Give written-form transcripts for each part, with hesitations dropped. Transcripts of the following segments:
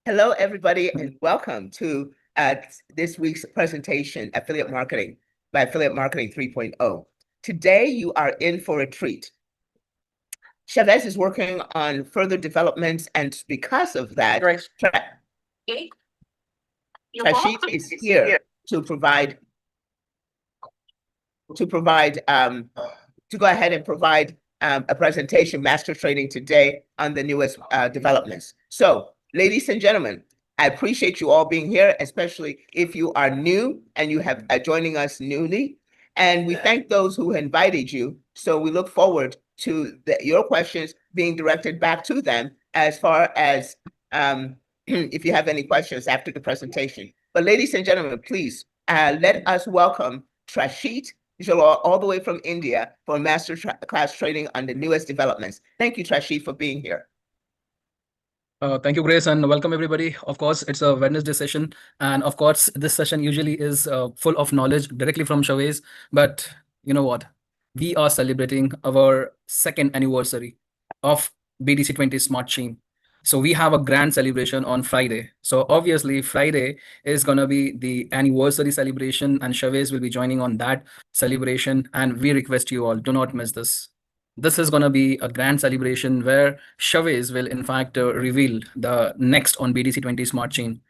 Hello, everybody, and welcome to this week's presentation, Affiliate Marketing by Affiliate Marketing 3.0. Today, you are in for a treat. Chavez is working on further developments, and because of that, Rashid is here to go ahead and provide a presentation, master training today on the newest developments. So, ladies and gentlemen, I appreciate you all being here, especially if you are new and you have joining us newly. And we thank those who invited you. So we look forward to your questions being directed back to them as far as if you have any questions after the presentation. But ladies and gentlemen, please let us welcome Trashit all the way from India for a master class training on the newest developments. Thank you, Trashit, for being here. Thank you, Grace, and welcome everybody. Of course, it's a Wednesday session, and of course, this session usually is full of knowledge directly from Chavez. But you know what? We are celebrating our second anniversary of BTC20 Smart Chain. So we have a grand celebration on Friday. So obviously, Friday is going to be the anniversary celebration, and Chavez will be joining on that celebration. And we request you all, do not miss this. This is going to be a grand celebration where Chavez will in fact reveal the next on BTC20 Smart Chain.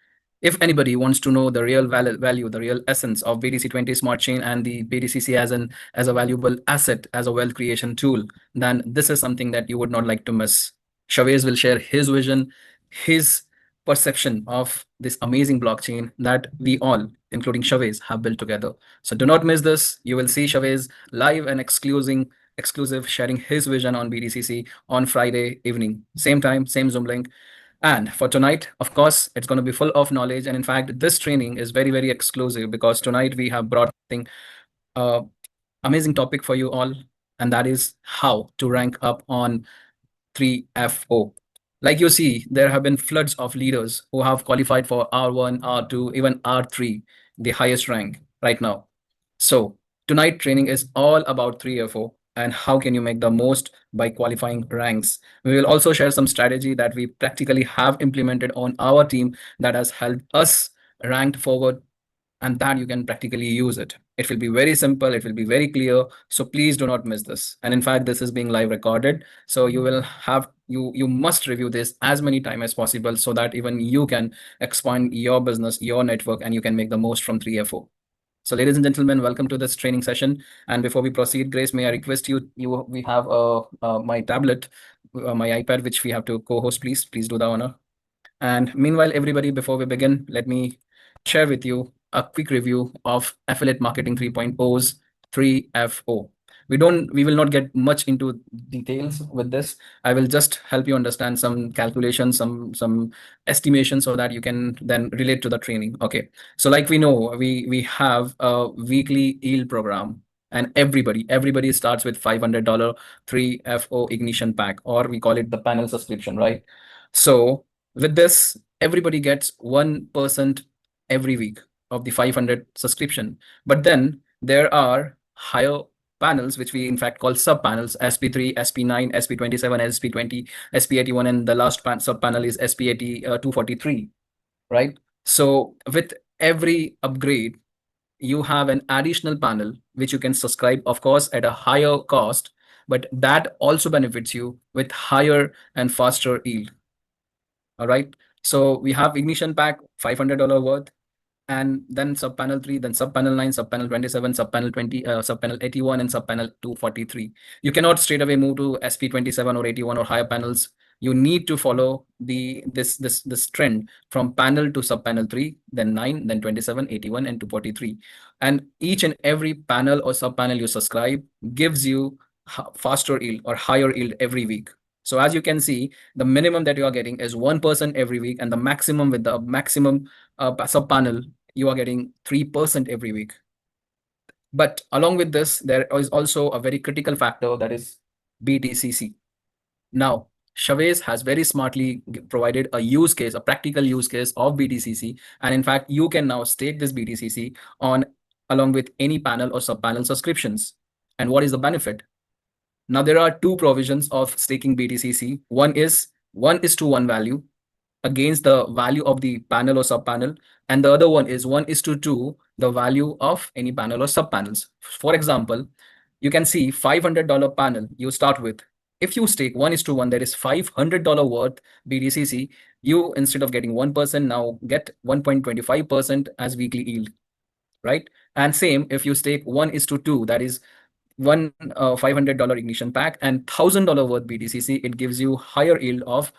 If anybody wants to know the real value, the real essence of BTC20 Smart Chain and the BTCC as a valuable asset, as a wealth creation tool, then this is something that you would not like to miss. Chavez will share his vision, his perception of this amazing blockchain that we all, including Chavez, have built together. So do not miss this. You will see Chavez live and exclusive sharing his vision on BTCC on Friday evening, same time, same Zoom link. And for tonight, of course, it's going to be full of knowledge. And in fact, this training is very, very exclusive because tonight we have brought something amazing topic for you all, and that is how to rank up on 3FO. Like you see, there have been floods of leaders who have qualified for R1, R2, even R3, the highest rank right now. So tonight training is all about 3FO and how can you make the most by qualifying ranks. We will also share some strategy that we practically have implemented on our team that has helped us rank forward, and that you can practically use it. It will be very simple. It will be very clear. So please do not miss this. And in fact, this is being live recorded. So you will have, you must review this as many times as possible so that even you can expand your business, your network, and you can make the most from 3FO. So ladies and gentlemen, welcome to this training session. And before we proceed, Grace, may I request we have my tablet, my iPad, which we have to co-host, please do the honor. And meanwhile, everybody, before we begin, let me share with you a quick review of Affiliate Marketing 3.0's 3FO. We will not get much into details with this. I will just help you understand some calculations, some estimations so that you can then relate to the training. Okay. So like we know, we have a weekly yield program, and everybody starts with $500 3FO ignition pack, or we call it the panel subscription, right? So with this, everybody gets 1% every week of the 500 subscription. But then there are higher panels, which we in fact call sub panels: SP3, SP9, SP27, SP20, SP81, and the last sub panel is SP243, right? So with every upgrade, you have an additional panel which you can subscribe, of course, at a higher cost, but that also benefits you with higher and faster yield. All right. So we have ignition pack, $500 worth, and then sub panel 3, then sub panel 9, sub panel 27, sub panel 20, sub panel 81, and sub panel 243. You cannot straight away move to SP27 or 81 or higher panels. You need to follow this trend from panel to sub panel 3, then 9, then 27, 81, and 243. And each and every panel or sub panel you subscribe gives you faster yield or higher yield every week. So as you can see, the minimum that you are getting is 1% every week, and the maximum with the maximum sub panel, you are getting 3% every week. But along with this, there is also a very critical factor, that is BTCC. Now, Chavez has very smartly provided a use case, a practical use case of BTCC. And in fact, you can now stake this BTCC on along with any panel or sub panel subscriptions. And what is the benefit? Now, there are two provisions of staking BTCC. One is 1:1 value, against the value of the panel or sub-panel, and the other one is 1:2, the value of any panel or sub-panels. For example, you can see $500 panel you start with. If you stake 1:1, that is $500 worth BTCC, you, instead of getting 1%, now get 1.25% as weekly yield, right? And same, if you stake 1:2, that is one $500 ignition pack and $1,000 worth BTCC, it gives you higher yield of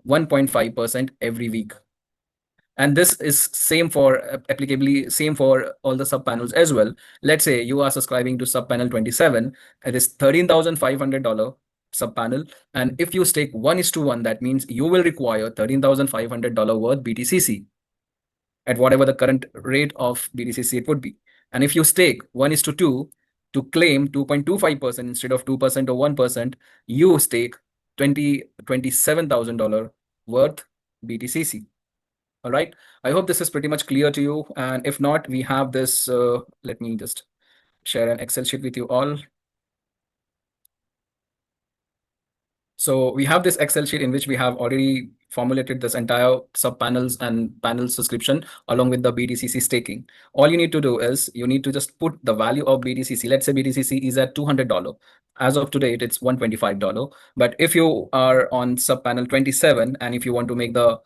1.5% every week. And this is same for applicably same for all the sub panels as well. Let's say you are subscribing to sub panel 27, it is $13,500 sub panel, and if you stake 1:1, that means you will require $13,500 worth BTCC at whatever the current rate of BTCC it would be. And if you stake 1:2 to claim 2.25% instead of 2% or 1%, you stake $27,000 worth BTCC. All right. I hope this is pretty much clear to you. And if not, we have this. Let me just share an Excel sheet with you all. So we have this Excel sheet in which we have already formulated this entire sub panels and panel subscription along with the BTCC staking. All you need to do is you need to just put the value of BTCC. Let's say BTCC is at $200. As of today, it's $125. But if you are on sub panel 27 and if you want to make the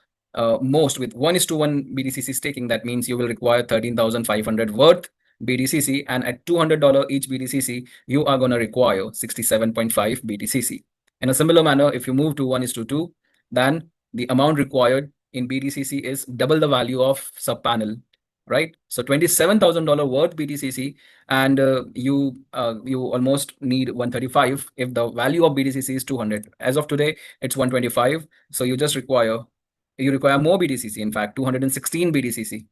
most with 1:1 BTCC staking, that means you will require 13,500 worth BTCC, and at $200 each BTCC, you are going to require 67.5 BTCC. In a similar manner, if you move to 1:2, then the amount required in BTCC is double the value of sub panel, right? So $27,000 worth BTCC, and you almost need 135 if the value of BTCC is 200. As of today, it's 125. So you require more BTCC, in fact, 216 BTCC,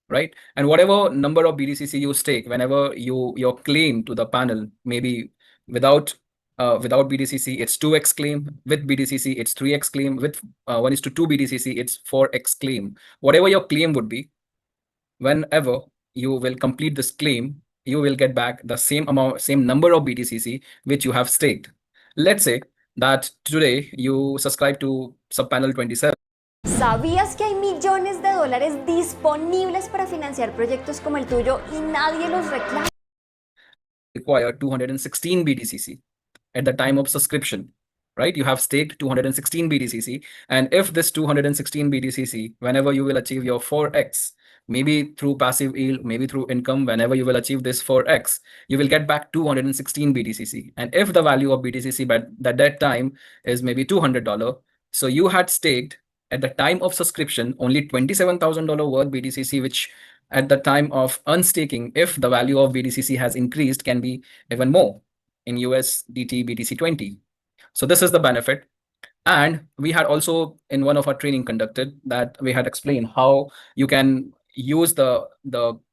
right? And whatever number of BTCC you stake, whenever your claim to the panel, maybe without BTCC, it's 2x claim. With BTCC, it's 3x claim. With 1:2 BTCC, it's 4x claim. Whatever your claim would be, whenever you will complete this claim, you will get back the same number of BTCC which you have staked. Let's say that today you subscribe to subpanel 27. ¿Sabías que hay millones de dólares disponibles para financiar proyectos como el tuyo y nadie los reclama? Require 216 BTCC at the time of subscription, right? You have staked 216 BTCC, and if this 216 BTCC, whenever you will achieve your 4x, maybe through passive yield, maybe through income, whenever you will achieve this 4x, you will get back 216 BTCC. And if the value of BTCC at that time is maybe $200, so you had staked at the time of subscription only $27,000 worth BTCC, which at the time of unstaking, if the value of BTCC has increased, can be even more in USDT BTC20. So this is the benefit. And we had also in one of our training conducted that we had explained how you can use the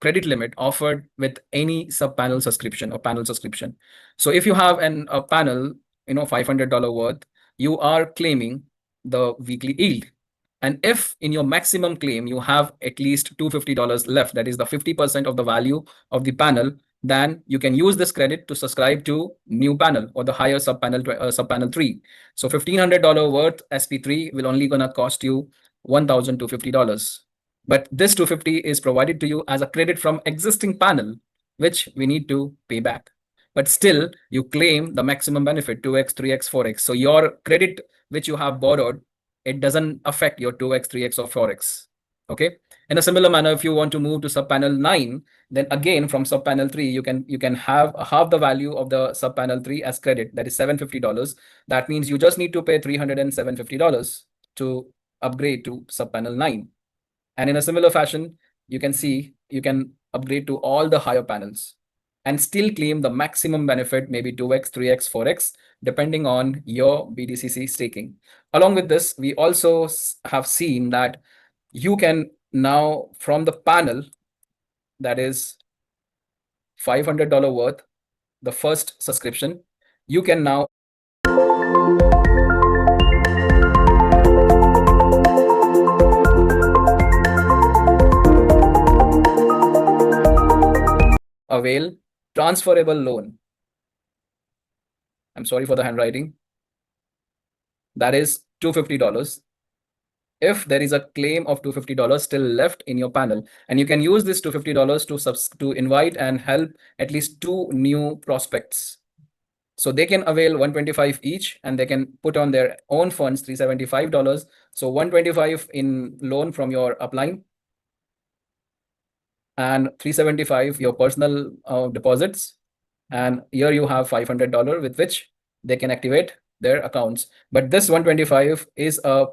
credit limit offered with any sub panel subscription or panel subscription. So if you have a panel, $500 worth, you are claiming the weekly yield. And if in your maximum claim you have at least $250 left, that is the 50% of the value of the panel, then you can use this credit to subscribe to new panel or the higher sub panel 3. So $1,500 worth SP3 will only gonna cost you $1,250. But this $250 is provided to you as a credit from existing panel, which we need to pay back. But still, you claim the maximum benefit 2x, 3x, 4x. So your credit which you have borrowed, it doesn't affect your 2x, 3x, or 4x. Okay. In a similar manner, if you want to move to subpanel 9, then again from subpanel 3, you can have half the value of the subpanel 3 as credit. That is $750. That means you just need to pay $307.50 to upgrade to subpanel 9. And in a similar fashion, you can see you can upgrade to all the higher panels and still claim the maximum benefit, maybe 2x, 3x, 4x, depending on your BTCC staking. Along with this, we also have seen that you can now, from the panel that is $500 worth, the first subscription, you can now avail transferable loan. I'm sorry for the handwriting. That is $250. if there is a claim of $250 still left in your panel, and you can use this $250 to invite and help at least 2 new prospects. So they can avail 125 each, and they can put on their own funds $375. So 125 in loan from your upline, and 375 your personal deposits. And here you have $500 with which they can activate their accounts. But this 125 is a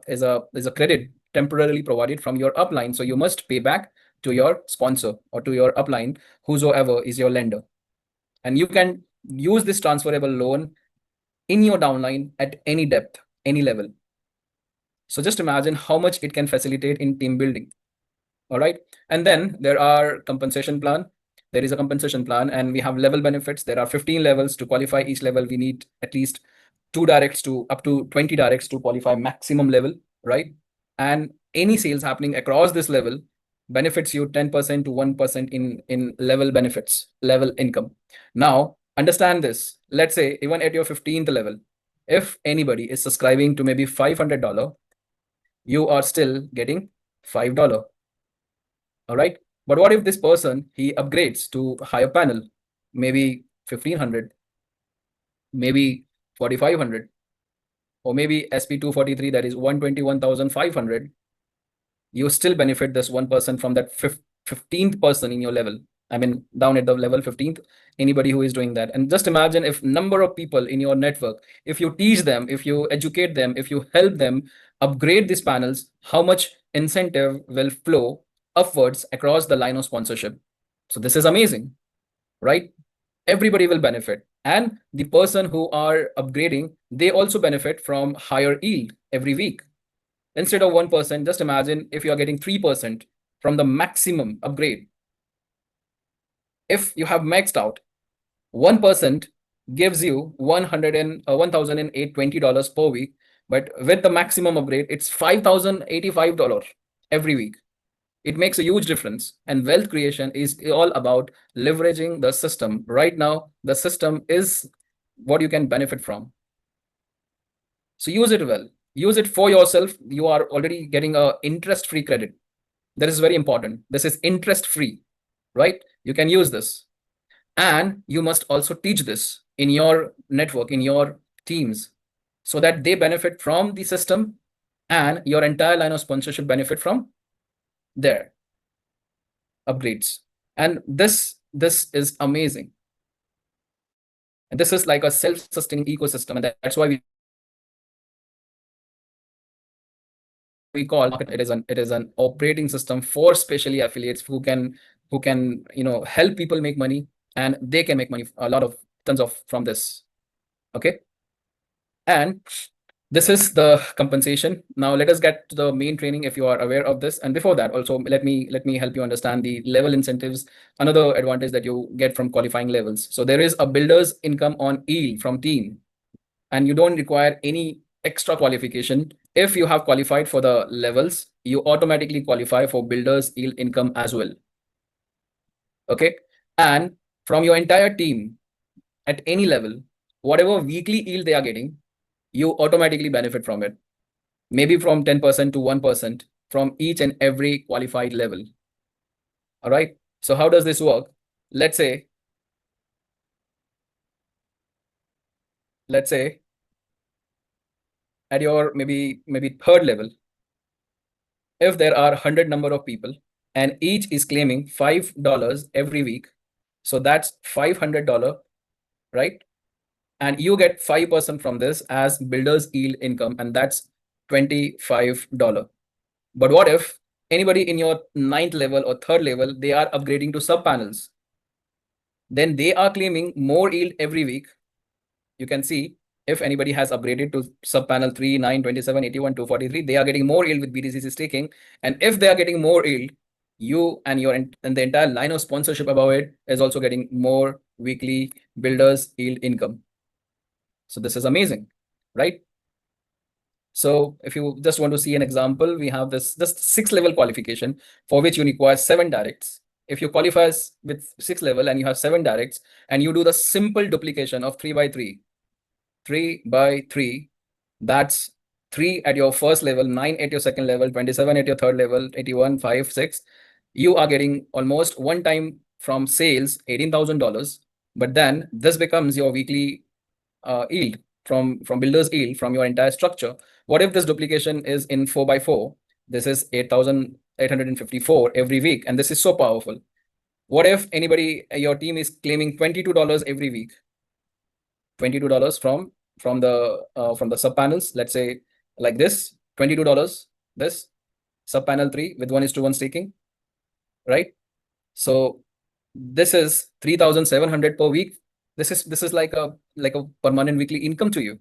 credit temporarily provided from your upline. So you must pay back to your sponsor or to your upline, whosoever is your lender. And you can use this transferable loan in your downline at any depth, any level. So just imagine how much it can facilitate in team building. All right. And then there are compensation plan. There is a compensation plan, and we have level benefits. There are 15 levels. To qualify each level, we need at least 2 directs to up to 20 directs to qualify maximum level, right? And any sales happening across this level benefits you 10% to 1% in level benefits, level income. Now, understand this. Let's say even at your 15th level, if anybody is subscribing to maybe $500, you are still getting $5. All right. But what if this person, he upgrades to higher panel, maybe 1500, maybe 4500, or maybe SP243, that is 121,500, you still benefit this 1% from that 15th person in your level. I mean, down at the level 15th, anybody who is doing that. And just imagine if number of people in your network, if you teach them, if you educate them, if you help them upgrade these panels, how much incentive will flow upwards across the line of sponsorship. So this is amazing, right? Everybody will benefit. And the person who are upgrading, they also benefit from higher yield every week. Instead of 1%, just imagine if you are getting 3% from the maximum upgrade. If you have maxed out, 1% gives you $1,820 per week, but with the maximum upgrade, it's $5,085 every week. It makes a huge difference. And wealth creation is all about leveraging the system. Right now, the system is what you can benefit from. So use it well. Use it for yourself. You are already getting a interest-free credit. That is very important. This is interest-free, right? You can use this. And you must also teach this in your network, in your teams, so that they benefit from the system and your entire line of sponsorship benefit from their upgrades. And this is amazing. And this is like a self-sustaining ecosystem. And that's why we call it is an operating system for specially affiliates who can help people make money, and they can make money, tons of from this. Okay. And this is the compensation. Now let us get to the main training if you are aware of this. And before that, also let me help you understand the level incentives, another advantage that you get from qualifying levels. So there is a builder's income on yield from team, and you don't require any extra qualification. If you have qualified for the levels, you automatically qualify for builder's yield income as well. Okay. And from your entire team at any level, whatever weekly yield they are getting, you automatically benefit from it. Maybe from 10% to 1% from each and every qualified level. All right. So how does this work? Let's say at your maybe third level, if there are 100 number of people and each is claiming $5 every week, so that's $500, right? And you get 5% from this as builder's yield income, and that's $25. But what if anybody in your 9th level or 3rd level, they are upgrading to sub panels? Then they are claiming more yield every week. You can see if anybody has upgraded to sub panel 3, 9, 27, 81, 243, they are getting more yield with BTCC staking. And if they are getting more yield, you and the entire line of sponsorship above it is also getting more weekly builder's yield income. So this is amazing, right? So if you just want to see an example, we have this 6-level qualification for which you require 7 directs. If you qualify with 6 level and you have 7 directs and you do the simple duplication of 3 by 3, that's 3 at your first level, 9 at your second level, 27 at your third level, 81, 5, 6, you are getting almost one time from sales, $18,000. But then this becomes your weekly yield from builder's yield from your entire structure. What if this duplication is in 4x4? This is 8,854 every week, and this is so powerful. What if anybody, your team is claiming $22 every week? $22 from the sub panels, let's say like this, $22, this sub panel 3 with 1:1 staking, right? So this is 3,700 per week. This is like a permanent weekly income to you,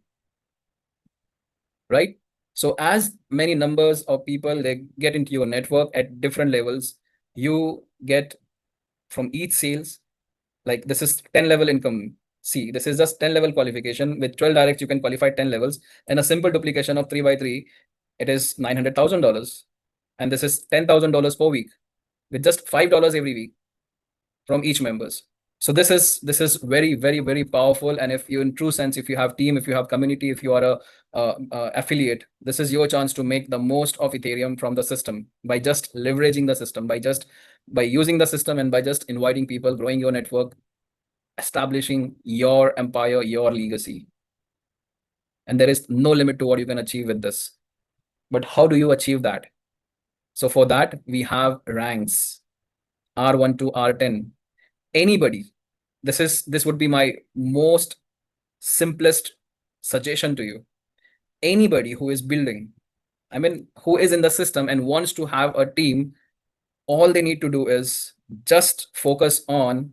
right? So as many numbers of people they get into your network at different levels, you get from each sales, like this is 10 level income. See, this is just 10 level qualification. With 12 directs, you can qualify 10 levels. And a simple duplication of 3x3, it is $900,000. And this is $10,000 per week with just $5 every week from each members. So this is very, very, very powerful. And if you, in true sense, if you have team, if you have community, if you are a affiliate, this is your chance to make the most of Ethereum from the system by just leveraging the system, by using the system, and by just inviting people, growing your network, establishing your empire, your legacy. And there is no limit to what you can achieve with this. But how do you achieve that? So for that, we have ranks, R1 to R10. Anybody, this would be my most simplest suggestion to you. Anybody who is building, I mean, who is in the system and wants to have a team, all they need to do is just focus on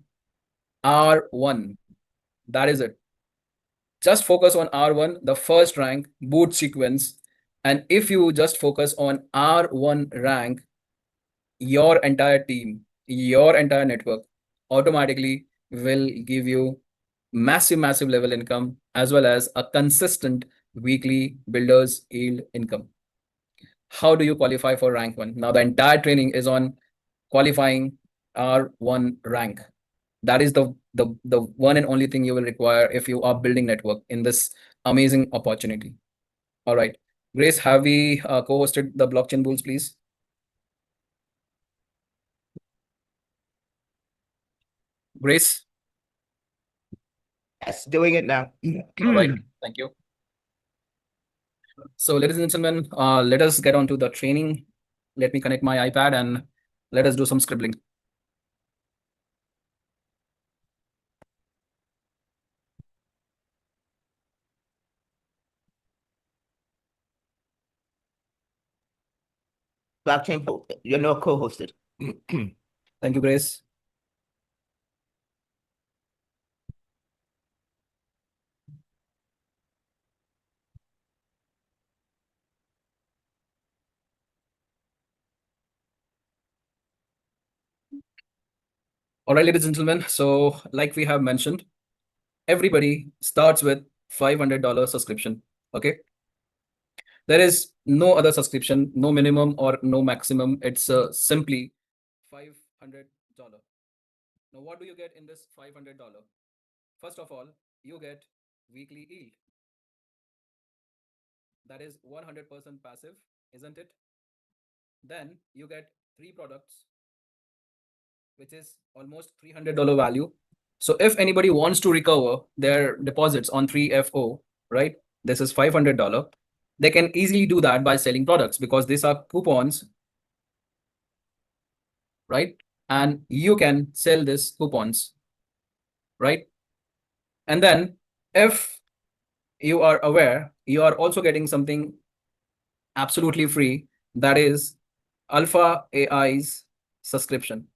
R1. That is it. Just focus on R1, the first rank, boot sequence. And if you just focus on R1 rank, your entire team, your entire network automatically will give you massive, massive level income as well as a consistent weekly builders yield income. How do you qualify for rank 1? Now the entire training is on qualifying R1 rank. That is the one and only thing you will require if you are building network in this amazing opportunity. All right, Grace, have we co-hosted the blockchain bulls, please? Grace? Yes, doing it now. All right, thank you. So ladies and gentlemen, let us get on to the training. Let me connect my iPad and let us do some scribbling. Blockchain, you're not co-hosted. Thank you, Grace. All right, ladies and gentlemen. So like we have mentioned, everybody starts with $500 subscription. Okay. There is no other subscription, no minimum or no maximum. It's simply $500. Now, what do you get in this $500? First of all, you get weekly yield. That is 100% passive, isn't it? Then you get 3 products, which is almost $300 value. So if anybody wants to recover their deposits on 3FO, right? This is $500. They can easily do that by selling products because these are coupons, right? And you can sell these coupons, right? And then if you are aware, you are also getting something absolutely free, that is Alpha AI's subscription,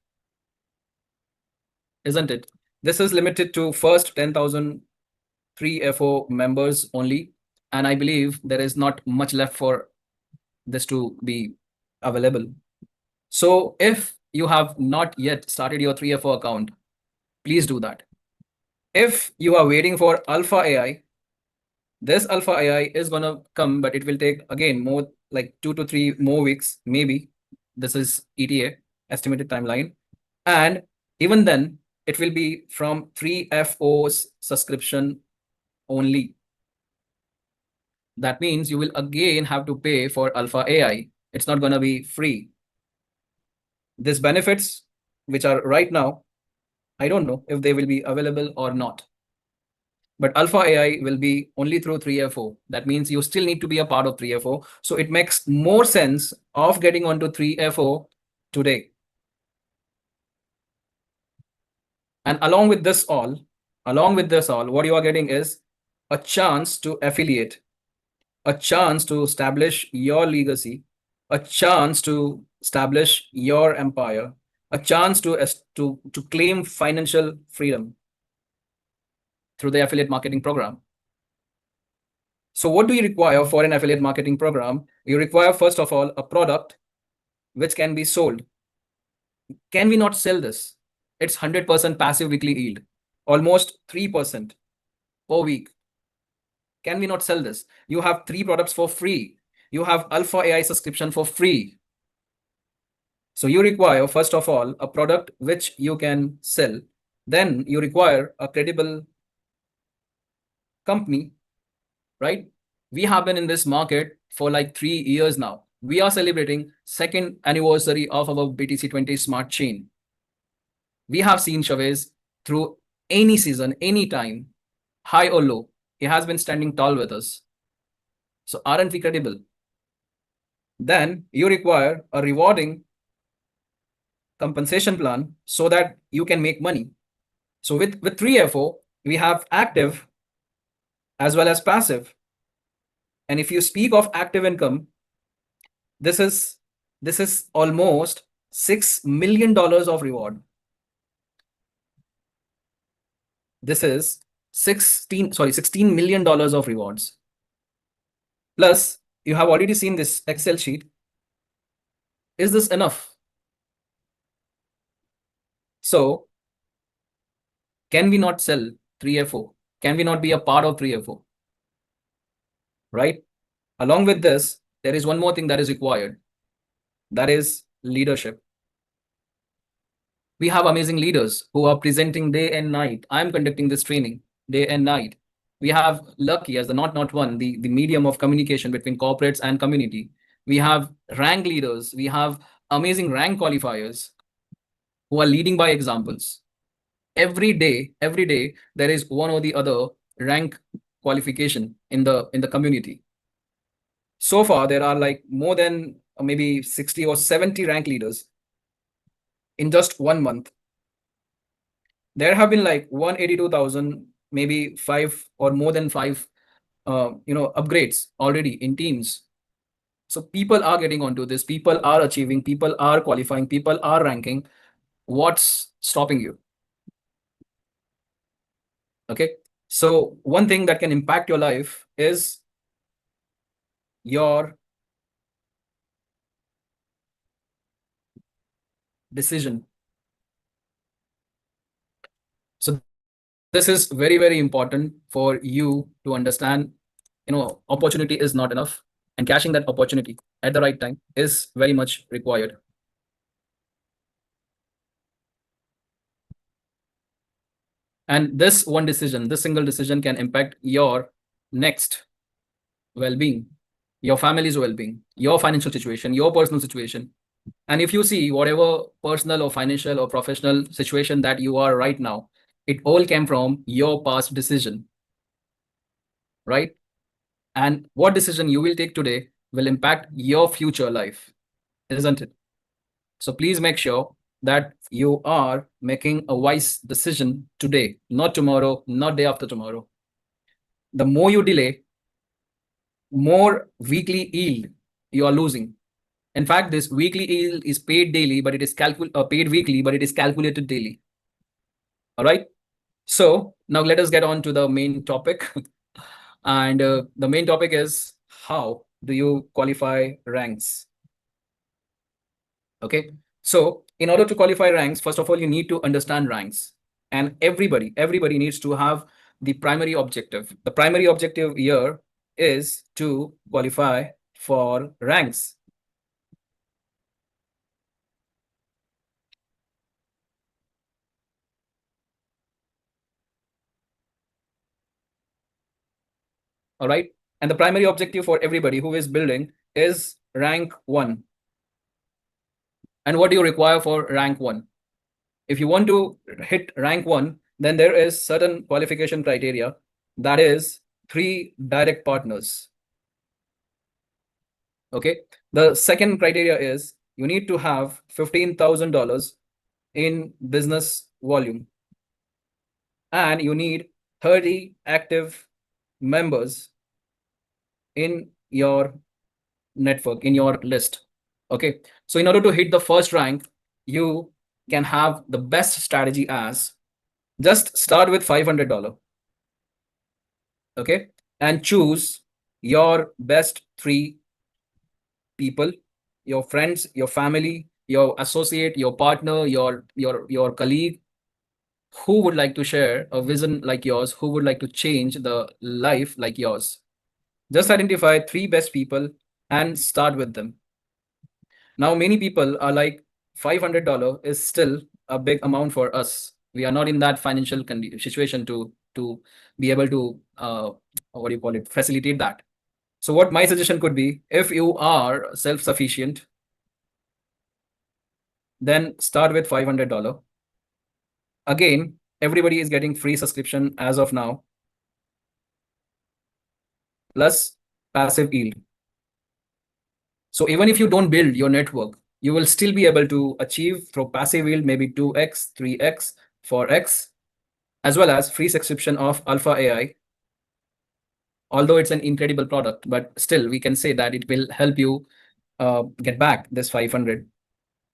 isn't it? This is limited to first 10,000 3FO members only. And I believe there is not much left for this to be available. So if you have not yet started your 3FO account, please do that. If you are waiting for Alpha AI, this Alpha AI is going to come, but it will take again more like 2 to 3 more weeks, maybe. This is ETA, estimated timeline. And even then, it will be from 3FO's subscription only. That means you will again have to pay for alpha AI. It's not going to be free. These benefits, which are right now, I don't know if they will be available or not. But alpha AI will be only through 3FO. That means you still need to be a part of 3FO. So it makes more sense of getting onto 3FO today. And along with this all, what you are getting is a chance to affiliate, a chance to establish your legacy, a chance to establish your empire, a chance to claim financial freedom through the affiliate marketing program. So what do you require for an affiliate marketing program? You require, first of all, a product which can be sold. Can we not sell this? It's 100% passive weekly yield, almost 3% per week. Can we not sell this? You have 3 products for free. You have alpha AI subscription for free. So you require, first of all, a product which you can sell. Then you require a credible company, right? We have been in this market for like 3 years now. We are celebrating 2nd anniversary of our BTC20 smart chain. We have seen Chavez through any season, any time, high or low. He has been standing tall with us. So aren't we credible? Then you require a rewarding compensation plan so that you can make money. So with 3FO, we have active as well as passive. And if you speak of active income, this is almost $6 million of reward. This is $16 million of rewards. Plus, you have already seen this Excel sheet. Is this enough? So, can we not sell 3FO? Can we not be a part of 3FO? Right? Along with this, there is one more thing that is required. That is leadership. We have amazing leaders who are presenting day and night. I'm conducting this training day and night. We have Lucky as the not one, the medium of communication between corporates and community. We have rank leaders. We have amazing rank qualifiers who are leading by examples. Every day, there is one or the other rank qualification in the community. So far, there are like more than maybe 60 or 70 rank leaders in just 1 month. There have been like 182,000, maybe 5 or more than 5, upgrades already in teams. So people are getting onto this. People are achieving. People are qualifying. People are ranking. What's stopping you? Okay. So one thing that can impact your life is your decision. So this is very, very important for you to understand. Opportunity is not enough, and catching that opportunity at the right time is very much required. And this one decision, this single decision can impact your next well-being, your family's well-being, your financial situation, your personal situation. And if you see whatever personal or financial or professional situation that you are right now, it all came from your past decision, right? And what decision you will take today will impact your future life, isn't it? So please make sure that you are making a wise decision today, not tomorrow, not day after tomorrow. The more you delay, more weekly yield you are losing. In fact, this weekly yield is paid daily, but it is paid weekly, but it is calculated daily. All right. So now let us get on to the main topic. And the main topic is, how do you qualify ranks? Okay. So in order to qualify ranks, first of all, you need to understand ranks. And everybody needs to have the primary objective. The primary objective here is to qualify for ranks. All right. And the primary objective for everybody who is building is rank 1. And what do you require for rank 1? If you want to hit rank 1, then there is certain qualification criteria. That is 3 direct partners. Okay. The second criteria is you need to have $15,000 in business volume. And you need 30 active members in your network, in your list. Okay. So in order to hit the first rank, you can have the best strategy as just start with $500. Okay. And choose your best 3 people, your friends, your family, your associate, your partner, your colleague, who would like to share a vision like yours, who would like to change the life like yours. Just identify 3 best people and start with them. Now, many people are like, $500 is still a big amount for us. We are not in that financial situation to be able to, what do you call it, facilitate that. So what my suggestion could be, if you are self-sufficient, then start with $500. Again, everybody is getting free subscription as of now, plus passive yield. So even if you don't build your network, you will still be able to achieve through passive yield maybe 2x, 3x, 4x, as well as free subscription of Alpha AI. Although it's an incredible product, but still we can say that it will help you get back this 500.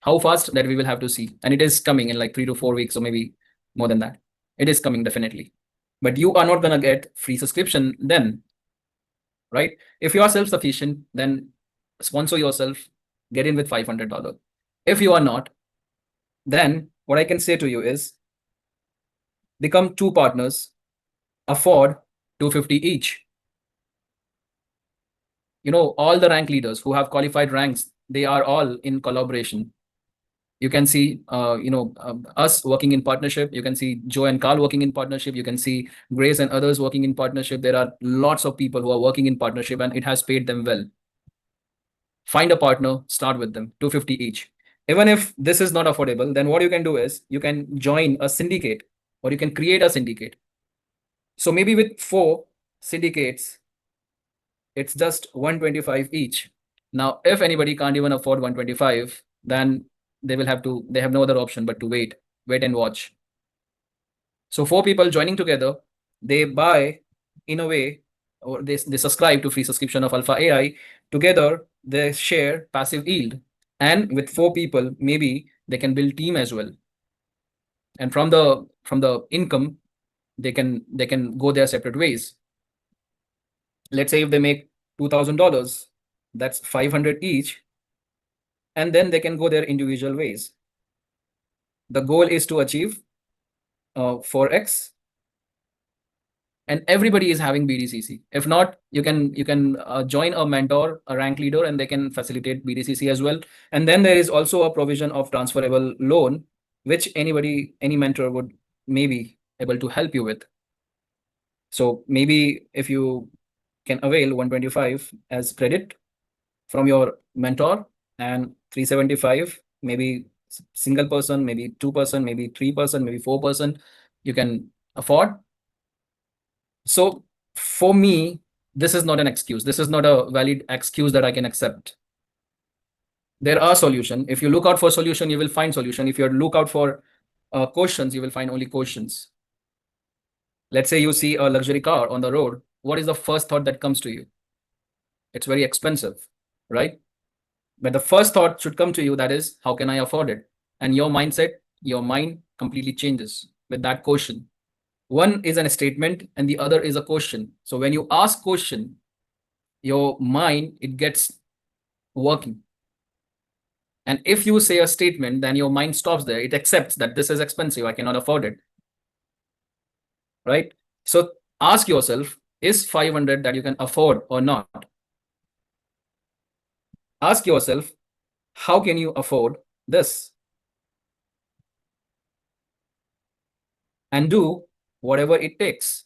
How fast, that we will have to see. And it is coming in like 3 to 4 weeks, or maybe more than that. It is coming definitely. But you are not going to get free subscription then, right? If you are self-sufficient, then sponsor yourself, get in with $500. If you are not, then what I can say to you is become 2 partners, afford $250 each. You know, all the rank leaders who have qualified ranks, they are all in collaboration. You can see, us working in partnership. You can see Joe and Carl working in partnership. You can see Grace and others working in partnership. There are lots of people who are working in partnership, and it has paid them well. Find a partner, start with them, $250 each. Even if this is not affordable, then what you can do is you can join a syndicate, or you can create a syndicate. So maybe with 4 syndicates, it's just $125 each. Now, if anybody can't even afford $125, then they have no other option but to wait and watch. So 4 people joining together, they buy in a way, or they subscribe to free subscription of Alpha AI. Together, they share passive yield. And with 4 people, maybe they can build team as well. And from the income, they can go their separate ways. Let's say if they make $2,000, that's $500 each, and then they can go their individual ways. The goal is to achieve 4x, and everybody is having BTCC. If not, you can join a mentor, a rank leader, and they can facilitate BTCC as well. And then there is also a provision of transferable loan, which any mentor would maybe able to help you with. So maybe if you can avail 125 as credit from your mentor, and 375, maybe single person, maybe 2%, maybe 3%, maybe 4%, you can afford. So for me, this is not an excuse. This is not a valid excuse that I can accept. There are solutions. If you look out for solution, you will find solution. If you look out for questions, you will find only questions. Let's say you see a luxury car on the road. What is the first thought that comes to you? It's very expensive, right? But the first thought should come to you, that is, how can I afford it? And your mindset, your mind completely changes with that question. One is a statement and the other is a question. So when you ask question, your mind, it gets working. And if you say a statement, then your mind stops there. It accepts that this is expensive, I cannot afford it. Right? So ask yourself, is 500 that you can afford or not? Ask yourself, how can you afford this? And do whatever it takes.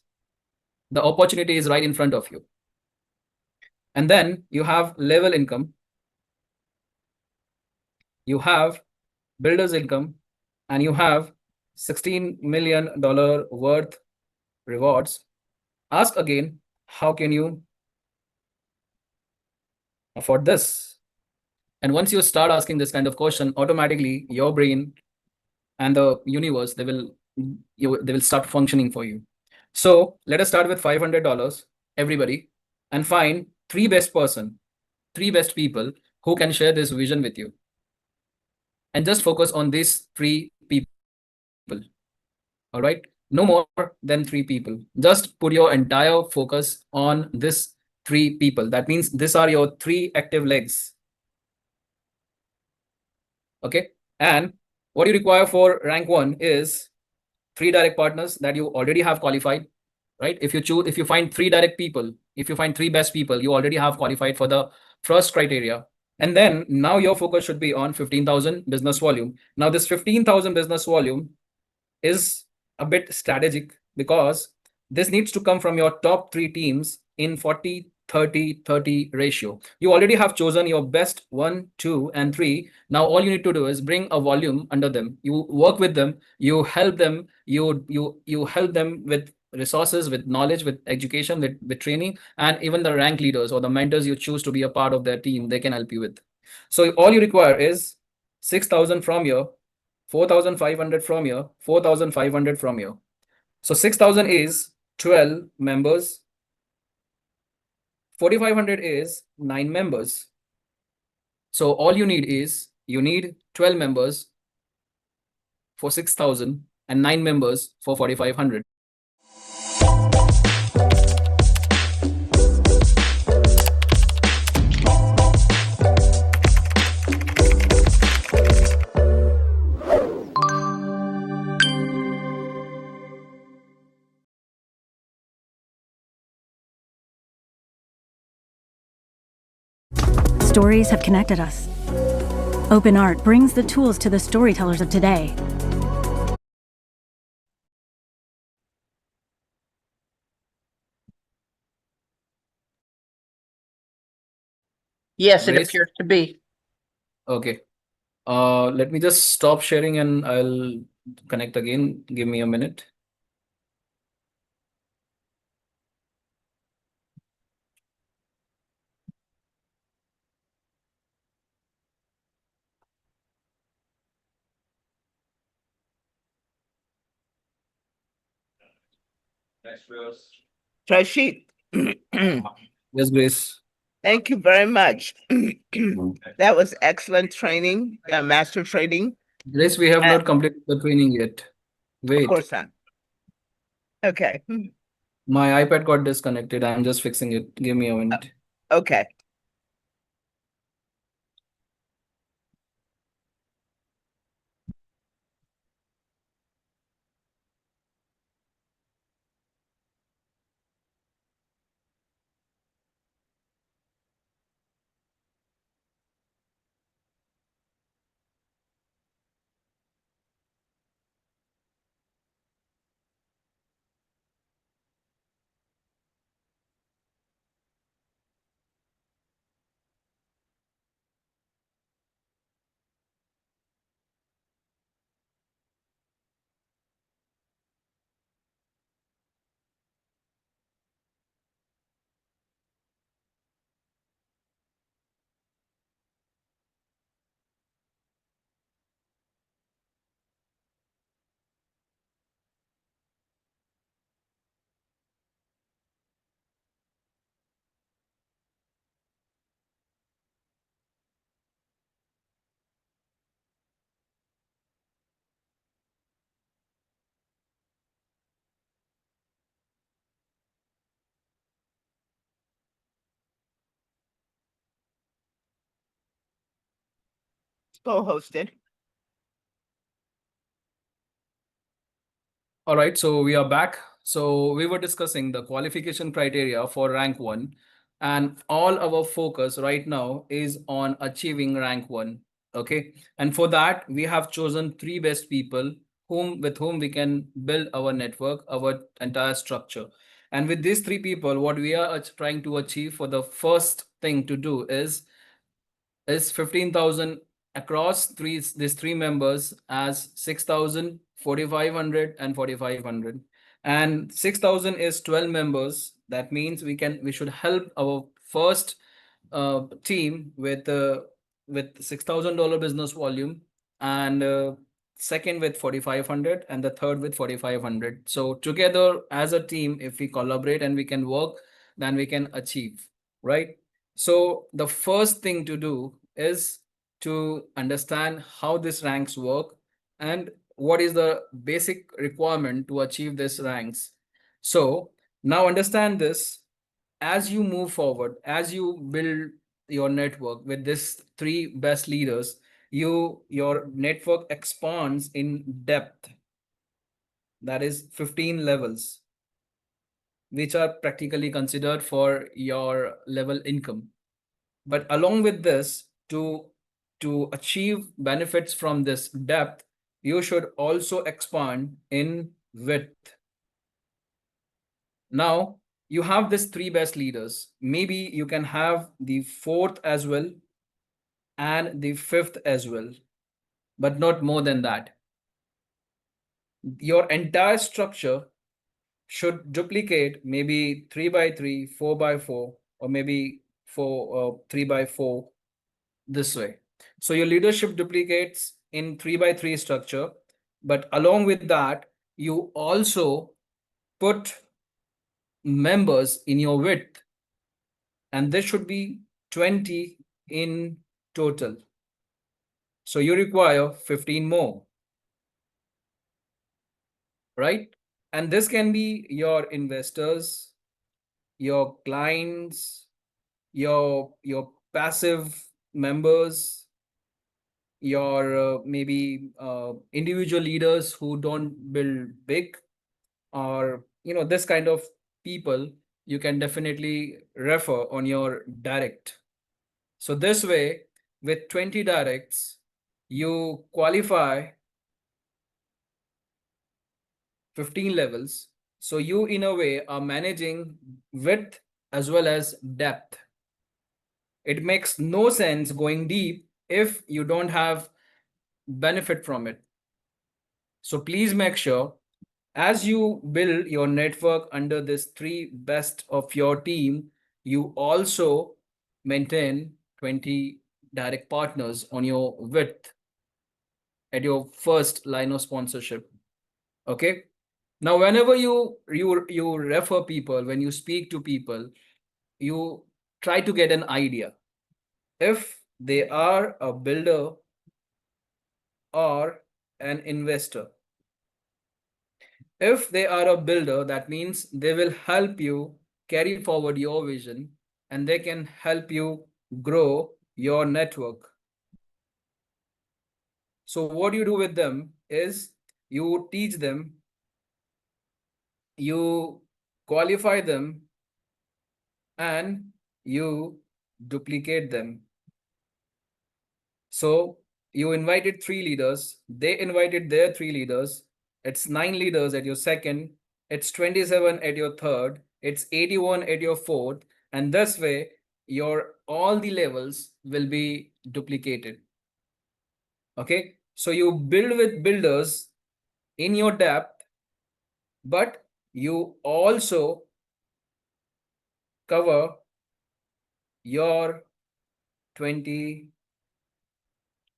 The opportunity is right in front of you. And then you have level income, you have builder's income, and you have $16 million worth rewards. Ask again, how can you afford this? And once you start asking this kind of question, automatically your brain and the universe, they will start functioning for you. So let us start with $500, everybody, and find three best people who can share this vision with you. And just focus on these three people. All right, no more than three people. Just put your entire focus on this three people. That means these are your three active legs. Okay, and what you require for rank 1 is 3 direct partners that you already have qualified, right? If you find 3 direct people, if you find 3 best people, you already have qualified for the first criteria. And then now your focus should be on 15,000 business volume. Now this 15,000 business volume is a bit strategic because this needs to come from your top 3 teams in 40-30-30 ratio. You already have chosen your best 1, 2, and 3. Now all you need to do is bring a volume under them. You work with them, you help them, you help them with resources, with knowledge, with education, with training, and even the rank leaders or the mentors you choose to be a part of their team, they can help you with. So all you require is 6,000 from here, 4,500 from here, 4,500 from here. So 6,000 is 12 members. 4,500 is 9 members. So all you need is, you need 12 members for 6,000 and 9 members for 4,500. Stories have connected us. Open art brings the tools to the storytellers of today. Yes, it Grace? appears to be. Okay. Let me just stop sharing and I'll connect again. Give me a minute. Rashid, Yes, Grace. thank you very much. That was excellent training, master training. Grace, we have not completed the training yet. Of Wait, course not. Okay, my iPad got disconnected. I'm just fixing it. Give me a minute. okay. Co-hosted. All right, so we are back. So we were discussing the qualification criteria for rank 1, and all our focus right now is on achieving rank 1. Okay, and for that we have chosen 3 best people with whom we can build our network, our entire structure. And with these three people, what we are trying to achieve for the first thing to do is 15,000 across these three members as 6,000, 4,500 and 4,500. And 6,000 is 12 members. That means we should help our first team with $6,000 business volume, and second with 4,500, and the third with 4,500. So together as a team, if we collaborate and we can work, then we can achieve, right? So the first thing to do is to understand how these ranks work and what is the basic requirement to achieve these ranks. So now understand this. As you move forward, as you build your network with these three best leaders, your network expands in depth. That is 15 levels, which are practically considered for your level income. But along with this, to achieve benefits from this depth, you should also expand in width. Now, you have these three best leaders. Maybe you can have the fourth as well and the fifth as well, but not more than that. Your entire structure should duplicate maybe 3 by 3, 4 by 4, or maybe 3 by 4 this way. So your leadership duplicates in 3 by 3 structure, but along with that, you also put members in your width, and this should be 20 in total. So you require 15 more, right? And this can be your investors, your clients, your passive members, your maybe individual leaders who don't build big, or this kind of people you can definitely refer on your direct. So this way, with 20 directs, you qualify 15 levels. So you in a way are managing width as well as depth. It makes no sense going deep if you don't have benefit from it. So please make sure, as you build your network under this three best of your team, you also maintain 20 direct partners on your width at your first line of sponsorship. Okay. Now, whenever you refer people, when you speak to people, you try to get an idea if they are a builder or an investor. If they are a builder, that means they will help you carry forward your vision, and they can help you grow your network. So what you do with them is you teach them, you qualify them, and you duplicate them. So you invited 3 leaders, they invited their 3 leaders. It's 9 leaders at your second, it's 27 at your third, it's 81 at your fourth, and this way all the levels will be duplicated. Okay, so you build with builders in your depth, but you also cover your 20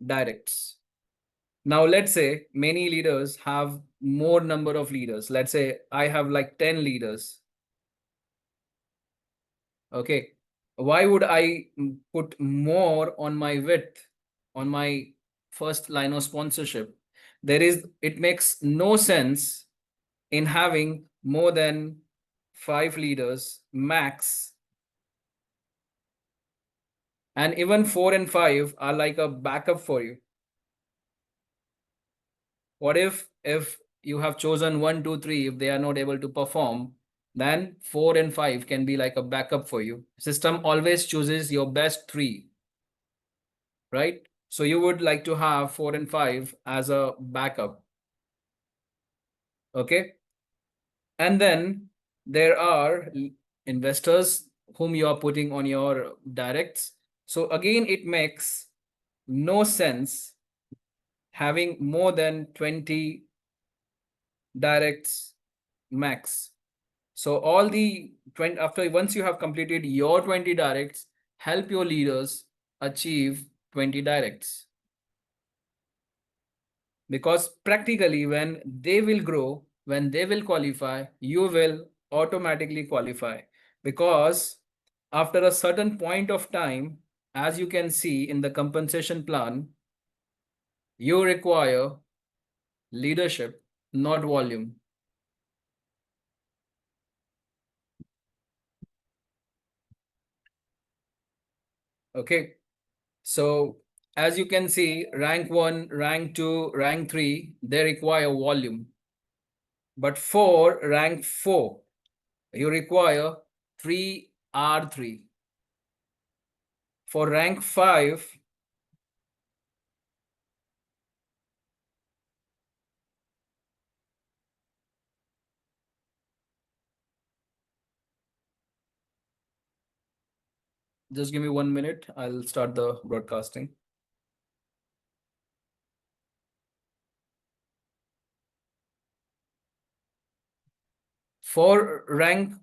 directs. Now, let's say many leaders have more number of leaders. Let's say I have like 10 leaders. Okay, why would I put more on my width, on my first line of sponsorship? It makes no sense in having more than 5 leaders max. And even 4 and 5 are like a backup for you. What if you have chosen 1, 2, 3, if they are not able to perform, then 4 and 5 can be like a backup for you. System always chooses your best 3, right? So you would like to have 4 and 5 as a backup. Okay. And then there are investors whom you are putting on your directs. So again, it makes no sense having more than 20 directs max. So all the 20, once you have completed your 20 directs, help your leaders achieve 20 directs. Because practically when they will grow, when they will qualify, you will automatically qualify. Because after a certain point of time, as you can see in the compensation plan, you require leadership, not volume. Okay. So as you can see, rank 1, rank 2, rank 3, they require volume. But for rank 4, you require 3R3. For rank 5, just give me 1 minute, I'll start the broadcasting. For rank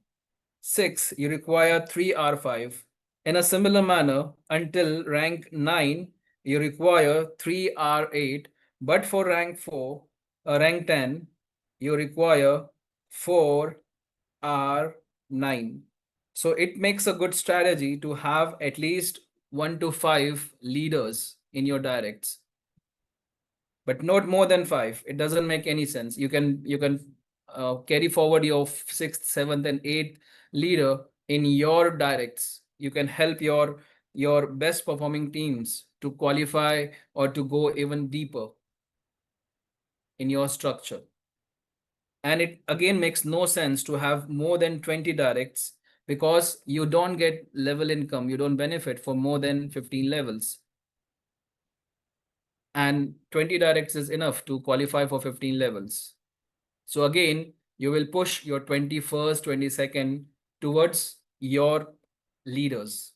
6, you require 3R5. In a similar manner, until rank 9, you require 3R8. But for rank 4, rank 10, you require 4R9. So it makes a good strategy to have at least 1 to 5 leaders in your directs, but not more than 5. It doesn't make any sense. You can carry forward your 6th, 7th, and 8th leader in your directs. You can help your best performing teams to qualify or to go even deeper in your structure. And it again makes no sense to have more than 20 directs, because you don't get level income. You don't benefit for more than 15 levels. And 20 directs is enough to qualify for 15 levels. So again, you will push your 21st, 22nd towards your leaders.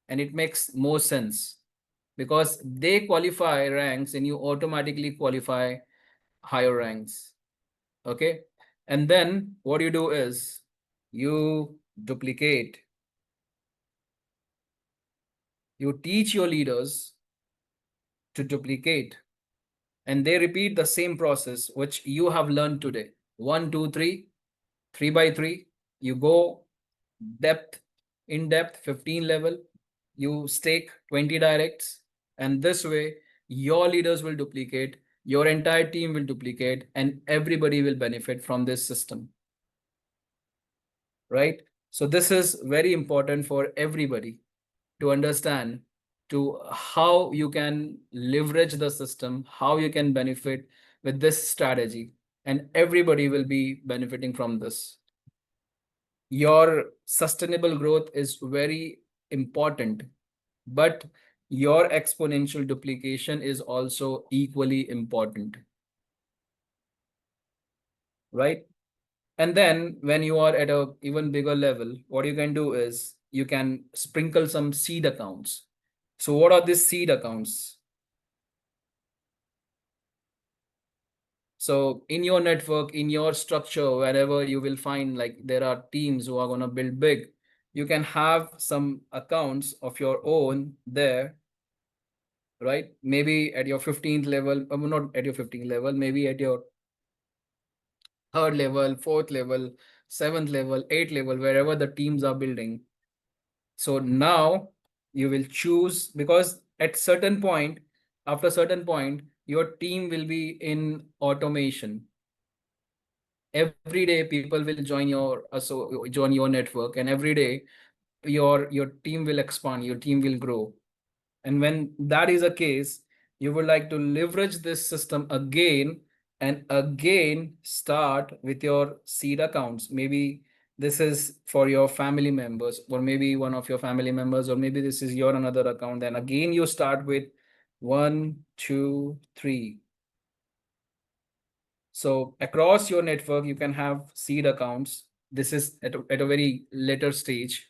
And it makes more sense because they qualify ranks and you automatically qualify higher ranks. Okay. And then what you do is you duplicate. You teach your leaders to duplicate, and they repeat the same process which you have learned today. 1, 2, 3, 3 by 3. You go in depth, 15 level. You stake 20 directs, and this way your leaders will duplicate, your entire team will duplicate, and everybody will benefit from this system. Right? So this is very important for everybody to understand to how you can leverage the system, how you can benefit with this strategy, and everybody will be benefiting from this. Your sustainable growth is very important, but your exponential duplication is also equally important. Right? And then when you are at a even bigger level, what you can do is you can sprinkle some seed accounts. So what are these seed accounts? So in your network, in your structure, wherever you will find like there are teams who are going to build big, you can have some accounts of your own there, right? Maybe at your 15th level, not at your 15th level, maybe at your 3rd level, 4th level, 7th level, 8th level, wherever the teams are building. So now you will choose, because at certain point, after certain point, your team will be in automation. Every day people will join your network, and every day your team will expand, your team will grow. And when that is the case, you would like to leverage this system again and again start with your seed accounts. Maybe this is for your family members, or maybe one of your family members, or maybe this is your another account. Then again, you start with 1, 2, 3. So across your network, you can have seed accounts. this is at a very later stage,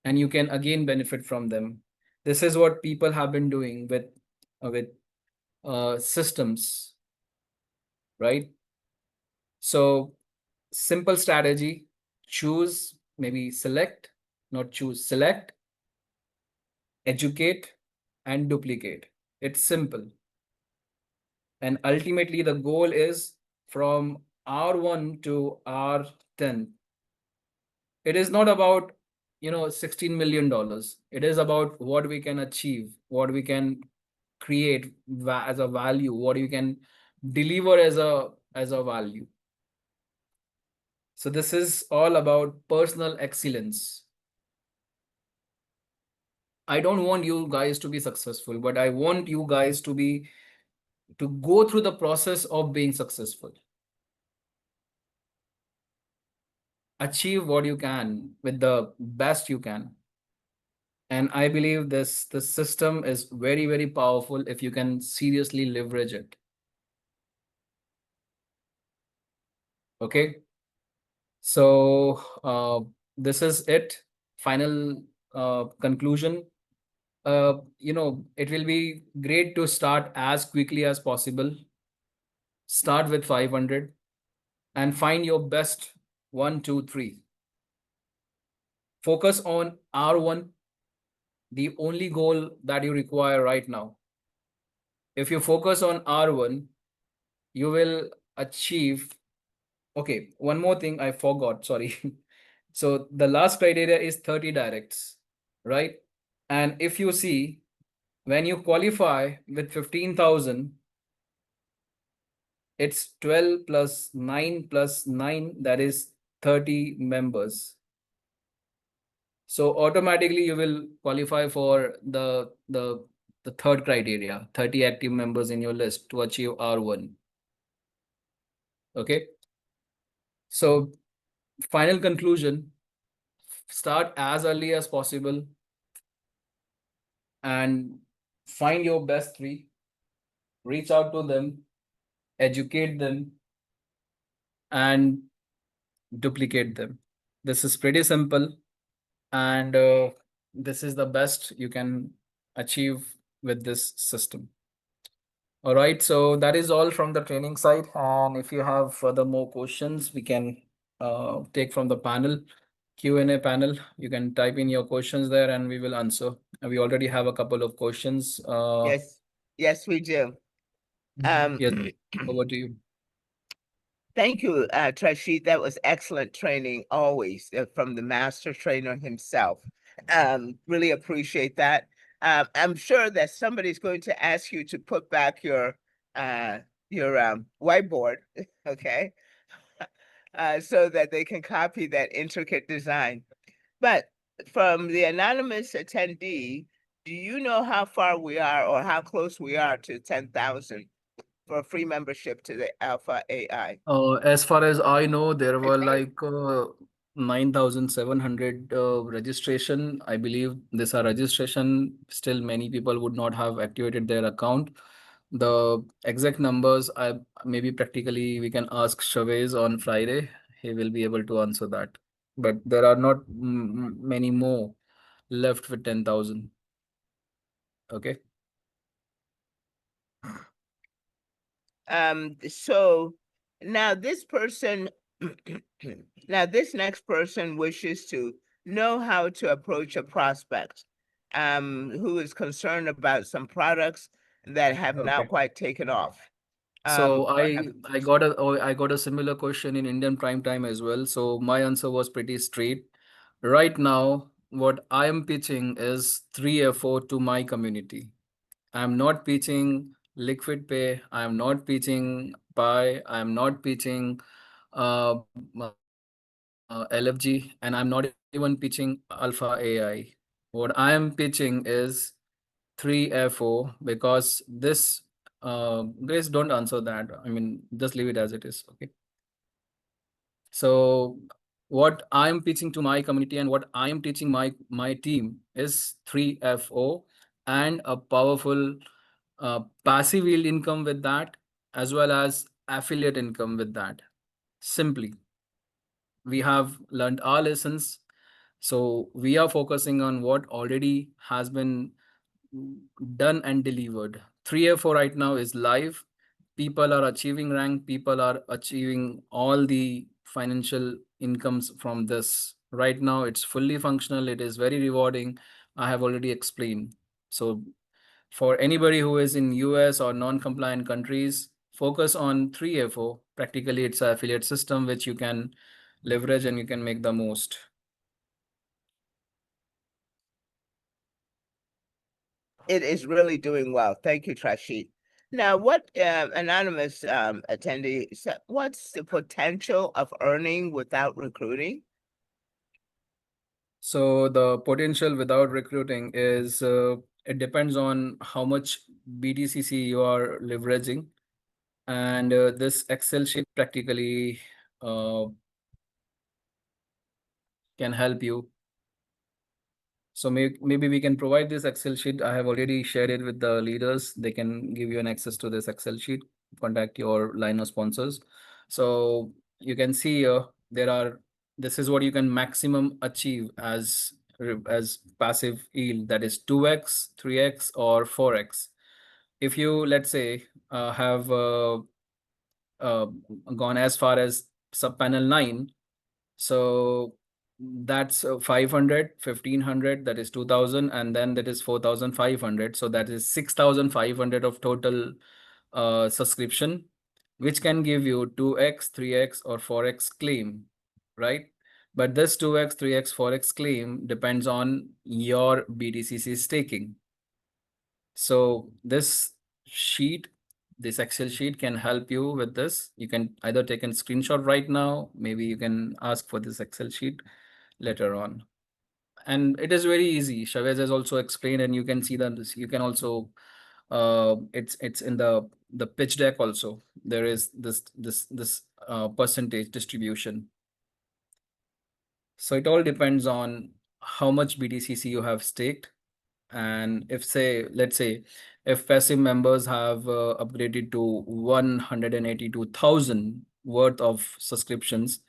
and you can again benefit from them. This is what people have been doing with systems, right? So simple strategy: choose, maybe select, not choose, select, educate, and duplicate. It's simple. And ultimately, the goal is from R1 to R10. It is not about, $16 million. It is about what we can achieve, what we can create as a value, what you can deliver as a value. So this is all about personal excellence. I don't want you guys to be successful, but I want you guys to go through the process of being successful. Achieve what you can with the best you can. And I believe this system is very, very powerful if you can seriously leverage it. Okay. So this is it. Final conclusion. It will be great to start as quickly as possible. Start with 500 and find your best 1, 2, 3. Focus on R1, the only goal that you require right now. If you focus on R1, you will achieve. Okay, one more thing I forgot, sorry. So the last criteria is 30 directs, right? And if you see, when you qualify with 15,000, it's 12 plus 9 plus 9, that is 30 members. So automatically you will qualify for the third criteria, 30 active members in your list to achieve R1. Okay. So final conclusion, start as early as possible and find your best 3, reach out to them, educate them, and duplicate them. This is pretty simple, and this is the best you can achieve with this system. All right, so that is all from the training side. And if you have further more questions, we can take from the panel, Q&A panel. You can type in your questions there and we will answer. And we already have a couple of questions. Yes, we do. Yes, over to you. Thank you, Trashid. That was excellent training always from the master trainer himself. Really appreciate that. I'm sure that somebody's going to ask you to put back your whiteboard, okay, so that they can copy that intricate design. But from the anonymous attendee, do you know how far we are or how close we are to 10,000 for free membership to the Alpha AI? As far as I know, there were like 9,700 registration. I believe these are registration. Still, many people would not have activated their account. The exact numbers, maybe practically we can ask Chavez on Friday. He will be able to answer that. But there are not many more left with 10,000. Okay. So now this person, now this next person wishes to know how to approach a prospect who is concerned about some products that have not quite taken off. So I got a similar question in Indian prime time as well. So my answer was pretty straight. Right now, what I am pitching is 3FO to my community. I'm not pitching LquidPay. I'm not pitching Pi. I'm not pitching LFG, and I'm not even pitching Alpha AI. What I am pitching is 3FO, because this Grace, don't answer that. I mean, just leave it as it is. Okay. So what I'm pitching to my community and what I'm teaching my team is 3FO and a powerful passive yield income with that, as well as affiliate income with that. Simply. we have learned our lessons. So we are focusing on what already has been done and delivered. 3F4 right now is live. People are achieving rank. People are achieving all the financial incomes from this. Right now, it's fully functional. It is very rewarding. I have already explained. So for anybody who is in US or non-compliant countries, focus on 3FO. Practically, it's an affiliate system which you can leverage and you can make the most. It is really doing well. Thank you, Trashid. Now, what anonymous attendee said, what's the potential of earning without recruiting? So the potential without recruiting is it depends on how much BTCC you are leveraging, and this Excel sheet practically can help you. So maybe we can provide this Excel sheet. I have already shared it with the leaders. They can give you an access to this Excel sheet. Contact your line of sponsors. So you can see here this is what you can maximum achieve as passive yield, that is 2x, 3x, or 4x. If you, let's say, have gone as far as sub panel 9, so that's 500, 1500, that is 2000, and then that is 4500. So that is 6500 of total subscription, which can give you 2x, 3x, or 4x claim, right? But this 2x, 3x, 4x claim depends on your BTCC staking. So this Excel sheet can help you with this. You can either take a screenshot right now. Maybe you can ask for this Excel sheet later on. And it is very easy. Chavez has also explained, and you can see that you can also it's in the pitch deck also. There is this percentage distribution. So it all depends on how much BTCC you have staked. And if let's say if passive members have upgraded to 182,000 worth of subscriptions,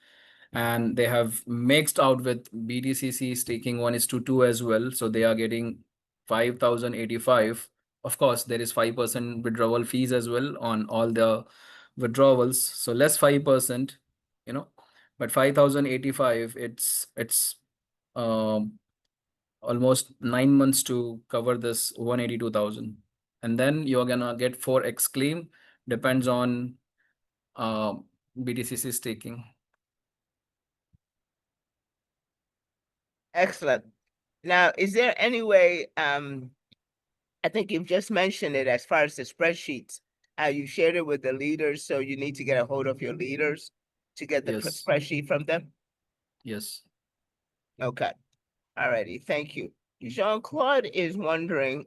and they have mixed out with BTCC staking 1:2 as well, so they are getting 5,085. Of course, there is 5% withdrawal fees as well on all the withdrawals, so less 5%, but 5,085, it's almost 9 months to cover this 182,000. And then you're gonna get 4x claim, depends on BTCC staking. Excellent. Now, is there any way, I think you've just mentioned it as far as the spreadsheets, you shared it with the leaders, so you need to get a hold of your leaders to get the Yes. spreadsheet from them? Yes. Okay. Alrighty, thank you. Jean-Claude is wondering,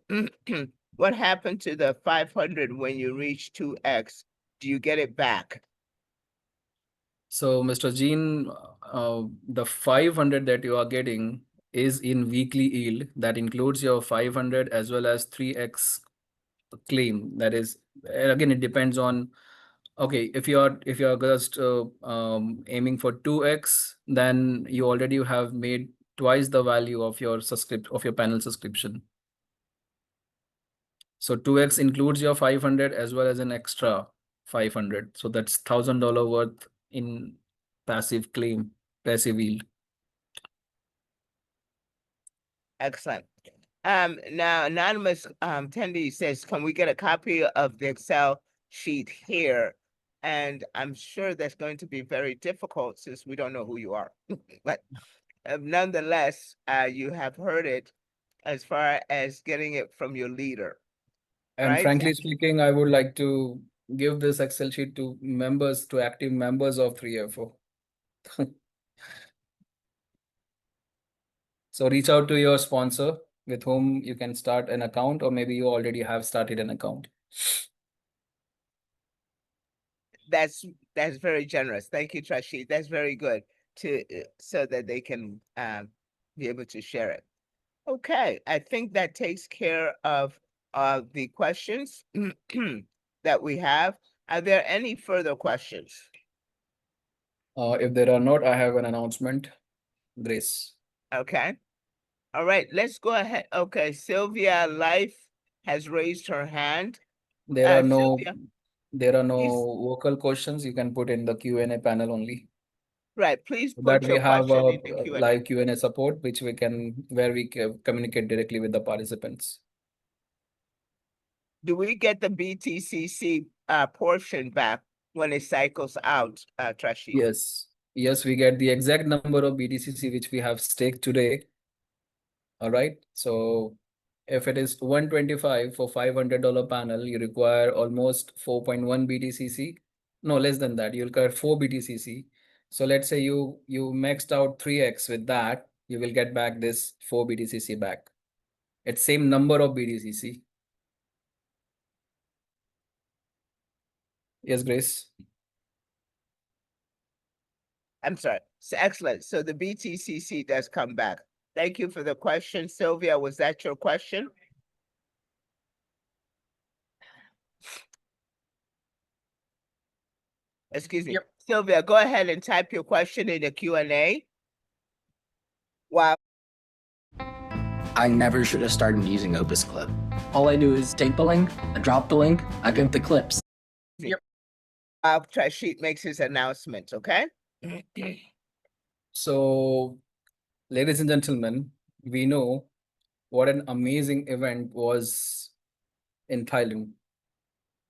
what happened to the 500 when you reach 2x? Do you get it back? So, Mr. Jean, the 500 that you are getting is in weekly yield. That includes your 500 as well as 3x claim. That is, again, it depends on, okay, if you are just aiming for 2x, then you already have made twice the value of your panel subscription. So 2x includes your 500 as well as an extra 500. So that's $1,000 worth in passive yield. Excellent. Now anonymous attendee says, can we get a copy of the Excel sheet here? And I'm sure that's going to be very difficult since we don't know who you are. But nonetheless, you have heard it as far as getting it from your leader. And right? frankly speaking, I would like to give this Excel sheet to active members of 3FO. So reach out to your sponsor with whom you can start an account, or maybe you already have started an account. That's very generous. Thank you, Trashid. That's very good so that they can be able to share it. Okay, I think that takes care of the questions that we have. Are there any further questions? If there are not, I have an announcement. Grace. Okay. All right, let's go ahead. Okay, Sylvia Life has raised her hand. There are no Sylvia, please. vocal questions. You can put in the Q&A panel only. Right, please So put that we your have question a in the Q&A. live Q&A support, which we can, where we communicate directly with the participants. Do we get the BTCC portion back when it cycles out, Trashy? Yes. Yes, we get the exact number of BTCC which we have staked today. All right. So if it is 125 for $500 panel, you require almost 4.1 BTCC. No, less than that. You'll require 4 BTCC. So let's say you maxed out 3x with that, you will get back this 4 BTCC back. It's same number of BTCC. Yes, Grace. I'm sorry. So excellent. So the BTCC does come back. Thank you for the question. Sylvia, was that your question? Excuse me. Yep. Sylvia, go ahead and type your question in the Q&A. Wow. I never should have started using Opus Clip. All I do is take the link, I drop the link, I get the clips. Trashit makes his announcement, okay? So, ladies and gentlemen, we know what an amazing event was in Thailand.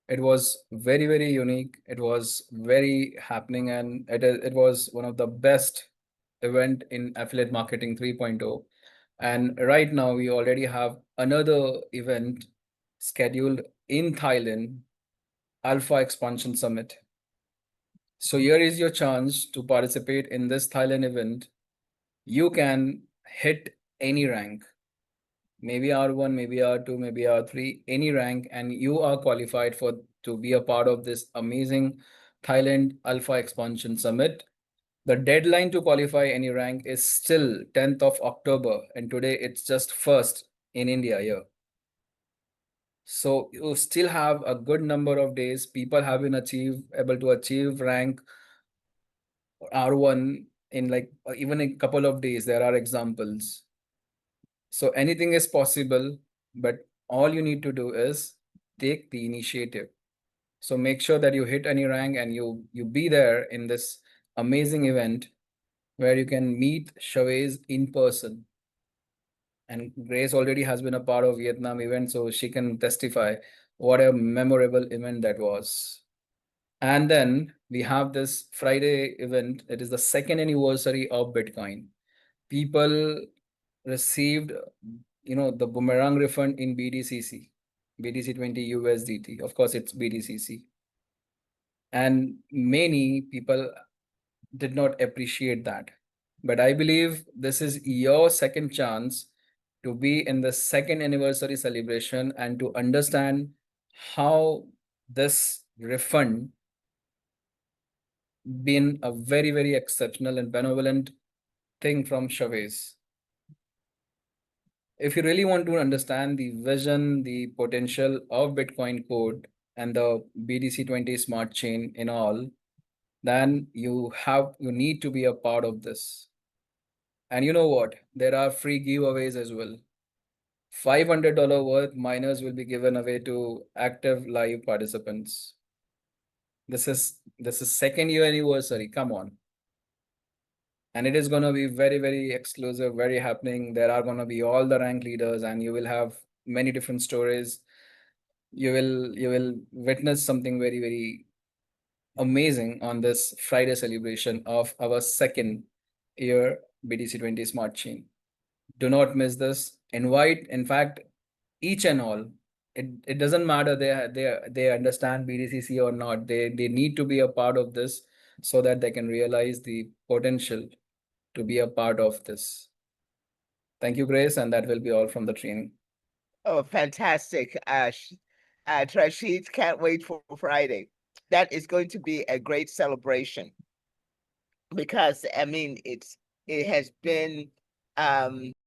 It was very, very unique. It was very happening, and it was one of the best event in affiliate marketing 3.0. And right now we already have another event scheduled in Thailand, Alpha Expansion Summit. So here is your chance to participate in this Thailand event. You can hit any rank, maybe R1, maybe R2, maybe R3, any rank, and you are qualified to be a part of this amazing Thailand Alpha Expansion Summit. The deadline to qualify any rank is still 10th of October, and today it's just 1st in India here. So you still have a good number of days. People have been able to achieve rank R1 in like even a couple of days. There are examples. So anything is possible, but all you need to do is take the initiative. So make sure that you hit any rank and you be there in this amazing event where you can meet Chavez in person. And Grace already has been a part of Vietnam event, so she can testify what a memorable event that was. And then we have this Friday event. It is the 2nd anniversary of Bitcoin. People received, the boomerang refund in BTCC, BTC20 USDT. Of course, it's BTCC. And many people did not appreciate that. But I believe this is your second chance to be in the 2nd anniversary celebration and to understand how this refund been a very, very exceptional and benevolent thing from Chavez. If you really want to understand the vision, the potential of BitcoinCode and the BTC20 smart chain in all, then you need to be a part of this. And you know what? There are free giveaways as well. $500 worth miners will be given away to active live participants. This is 2nd year anniversary. Come on. And it is going to be very, very exclusive, very happening. There are going to be all the rank leaders, and you will have many different stories. You will witness something very, very amazing on this Friday celebration of our 2nd year BTC20 Smart Chain. Do not miss this. Invite, in fact, each and all. It doesn't matter they understand BTCC or not. They need to be a part of this so that they can realize the potential to be a part of this. Thank you, Grace, and that will be all from the training. Oh, fantastic. Trashid, can't wait for Friday. That is going to be a great celebration because, I mean, it has been